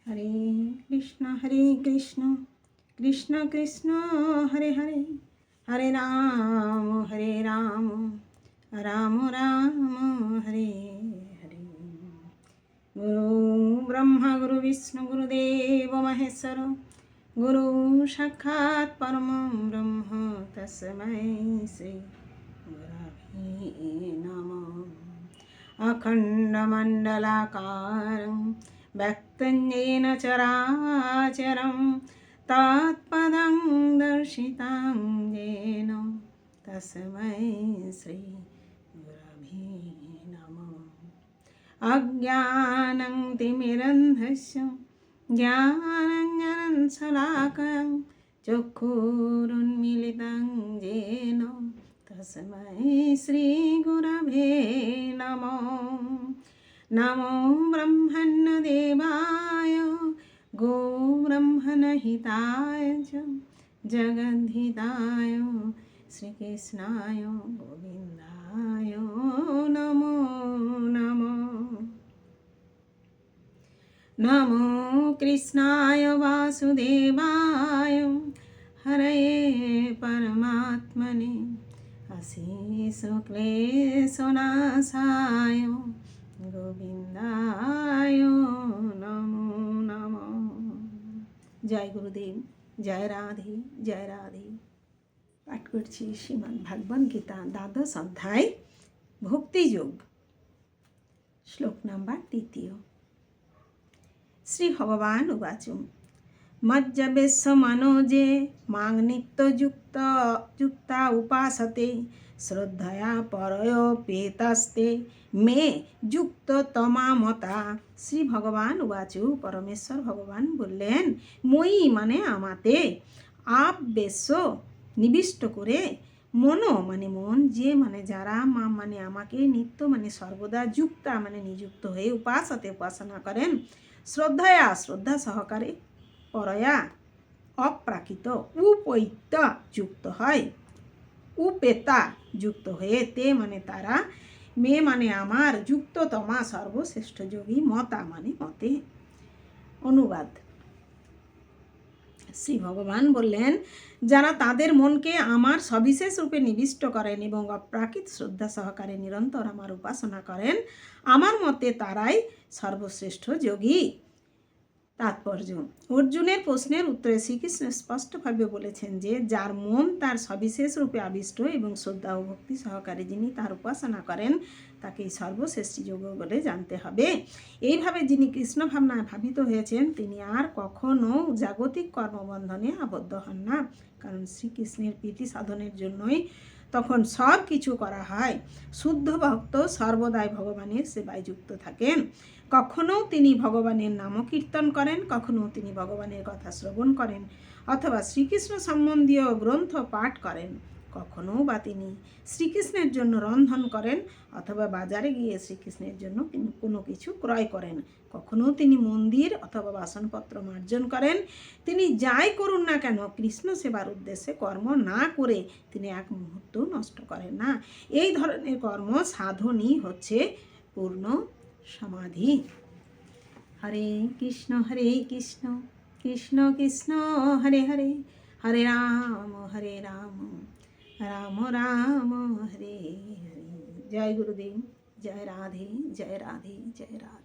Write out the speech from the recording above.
হরে কৃষ্ণ কৃষ্ণ কৃষ্ণ হরে হরে, হরে রাম রাম রাম হরে হরে। গুরু ব্রহ্মা গুরু বিষ্ণু গুরুদেব মহেশ্বর, গুরু সাক্ষাৎ পরম ব্রহ্ম তস্मै শ্রী গুরবে নমঃ। अखण्डमण्डलाकारं व्यक्तं येन चराचरं तत्पदं दर्शितं येन तस्मै श्रीगुरवे नमः। अज्ञानं तिमिरन्धस्य ज्ञानञ्जनं शलाकं चक्षुरुन्मीलितं येन तस्मै श्रीगुरवे नमः। नमो ब्रह्मण्यदेवाय गोब्रह्मणहिताय च जगद्धिताय श्रीकृष्णाय गोविन्दाय नमो नमः। नमो कृष्णाय वासुदेवाय हरये परमात्मने अशेषक्लेशनाशाय गोविन्दाय नमो नमः। जय गुरुदेव, जय राधे जय राधे। पाठ करছি শ্রীমদ্ ভাগবত গীতা দ্বাদশ অধ্যায় ভক্তিযোগ, শ্লোক নাম্বার 3। শ্রী ভগবান উবাচু মজ্জবেশ মনোজে মাং নিত্যযুক্তা উপাসতে শ্রদ্ধয়া পরয়োপেতস্তে মে যুক্ত তমামতা। শ্রী ভগবান উবাচু, পরমেশ্বর ভগবান বললেন, মই মানে আমাতে, আবেশ নিবিষ্ট করে, মনো মানে মন, যে মানে যারা, মা মানে আমাকে, নিত্য মানে সর্বদা, যুক্তা মানে নিযুক্ত হয়ে, উপাসতে উপাসনা করেন, শ্রদ্ধয়া শ্রদ্ধা সহকারে, পরয়া অপ্রাকৃত, উপৈতা যুক্ত হয়, উপেতা যুক্ত হয়ে, তে মানে তারা, মে মানে আমার, যুক্ত তমা সর্বশ্রেষ্ঠ যোগী, মতা মানে মতে। অনুবাদ। শ্রী ভগবান বললেন, যারা তাদের মনকে আমার সবিশেষ রূপে নিবিষ্ট করেন এবং অপ্রাকৃত শ্রদ্ধা সহকারে নিরন্তর আমার উপাসনা করেন, আমার মতে তারাই সর্বশ্রেষ্ঠ যোগী। তাৎপর্য। অর্জুনের প্রশ্নের উত্তরে শ্রীকৃষ্ণ স্পষ্টভাবে বলেছেন যে, যার মন তার সবিশেষ রূপে আবিষ্ট এবং শ্রদ্ধা ও ভক্তি সহকারে যিনি তার উপাসনা করেন, তাকেই সর্বশ্রেষ্ঠ যোগ বলে জানতে হবে। এইভাবে যিনি কৃষ্ণ ভাবনায় ভাবিত হয়েছেন, তিনি আর কখনো জাগতিক কর্মবন্ধনে আবদ্ধ হন না, কারণ শ্রীকৃষ্ণের প্রীতি সাধনের জন্যই তখন সব কিছু করা হয়। শুদ্ধ ভক্ত সর্বদাই ভগবানের সেবায় যুক্ত থাকেন। কখনও তিনি ভগবানের নাম কীর্তন করেন, কখনও তিনি ভগবানের কথা শ্রবণ করেন অথবা শ্রীকৃষ্ণ সম্বন্ধীয় গ্রন্থ পাঠ করেন, কখনও বা তিনি শ্রীকৃষ্ণের জন্য রন্ধন করেন অথবা বাজারে গিয়ে শ্রীকৃষ্ণের জন্য কোনো কিছু ক্রয় করেন, কখনও তিনি মন্দির অথবা বাসনপত্র মার্জন করেন। তিনি যাই করুন না কেন, কৃষ্ণ সেবার উদ্দেশ্যে কর্ম না করে তিনি এক মুহূর্ত নষ্ট করেন না। এই ধরনের কর্ম সাধনই হচ্ছে পূর্ণ সমাধি। হরে কৃষ্ণ কৃষ্ণ কৃষ্ণ হরে হরে, হরে রাম রাম রাম হরে হরে। জয় গুরুদেব, জয় রাধে জয় রাধে জয় রাধে।